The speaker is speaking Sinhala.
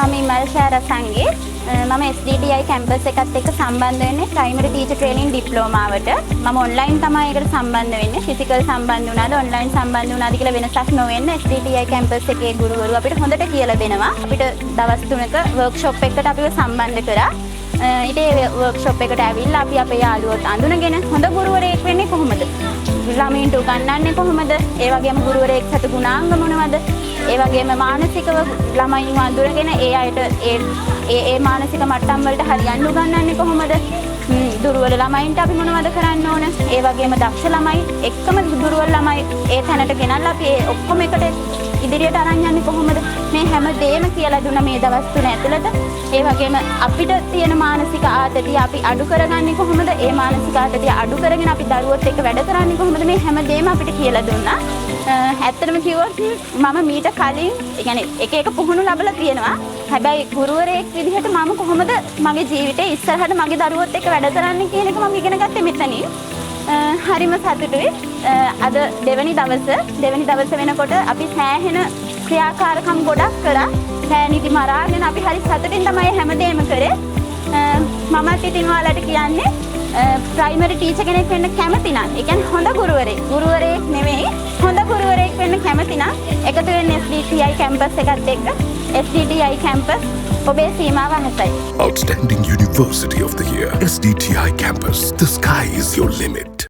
මම ඉමල්ෂා රසංගේ මම SDTI කැම්පස් එකත් එක්ක සම්බන්ධ වෙන්නේ ප්‍රයිමරි ටීචර් ට්‍රේනින් ඩිප්ලෝමාවට. මම ඔන්ලයින් තමයි ඒකට සම්බන්ධ වෙන්නේ. ෆිසිකල් සම්බන්ධ වුණාද ඔන්ලයින් සම්බන්ධ වුණාද කියලා වෙනසක් නොවෙන්න SDTI කැම්පස් එකේ ගුරුවරු අපිට හොඳට කියලා දෙනවා. අපිට දවස් 3ක වර්ක්ෂොප් එකකට අපිව සම්බන්ධ කරා. ඊට ඒ වර්ක්ෂොප් එකට ඇවිල්ලා අපි අපේ යාළුවෝත් අඳුනගෙන හොඳ ගුරුවරයෙක් වෙන්නේ කොහොමද? ළමයින්ට උගන්වන්නේ කොහොමද? ඒ වගේම ගුරුවරයෙක් සතු ගුණාංග මොනවද? ඒ වගේම මානසිකව ළමයින්ව අඳුරගෙන ඒ අයට ඒ මානසික මට්ටම් වලට හරියන්න උගන්වන්නේ කොහොමද? දුර්වල ළමයින්ට අපි මොනවද කරන්න ඕන? ඒ වගේම දක්ෂ ළමයි එක්කම දුර්වල ළමයි ඒ තැනට ගෙනල්ලා අපි ඒ ඔක්කොම එකට ඉදිරියට අරන් යන්නේ කොහොමද? මේ හැම දෙයක්ම කියලා දුන්න මේ දවස් 3 ඇතුළත. ඒ වගේම අපිට තියෙන මානසික ආතතිය අපි අඩු කරගන්නේ කොහොමද? ඒ මානසික ආතතිය අඩු කරගෙන අපි දරුවොත් එක්ක වැඩ කරන්නේ කොහොමද? මේ හැම දෙයක්ම අපිට කියලා දුන්නා. ඇත්තටම කිව්වොත් මම මීට කලින් ඒ කියන්නේ එක එක පුහුණු ලැබලා තියෙනවා. හැබැයි ගුරුවරයෙක් විදිහට මම කොහොමද මගේ ජීවිතේ ඉස්සරහට මගේ දරුවොත් එක්ක වැඩ කරන්නේ කියන එක මම ඉගෙන ගත්තේ මෙතනින්. හරිම සතුටුයි. අද දෙවැනි දවස වෙනකොට අපි සෑහෙන ක්‍රියාකාරකම් ගොඩක් කරා. සෑනිදි මරාගෙන අපි හරි සතුටින් තමයි හැමදේම කරේ. මමත් ඉතින් ඔයාලට කියන්නේ ප්‍රයිමරි ටීචර් කෙනෙක් වෙන්න කැමති නම්, ඒ කියන්නේ හොඳ ගුරුවරයෙක් නෙමෙයි, හොඳ ගුරුවරයෙක් වෙන්න කැමති නම් එකතු වෙන්න SDTI කැම්පස් එකත් එක්ක. SDTI කැම්පස් ඔබේ සීමාව අහසයි. Outstanding University of the Year, SDTI Campus. The sky is your limit.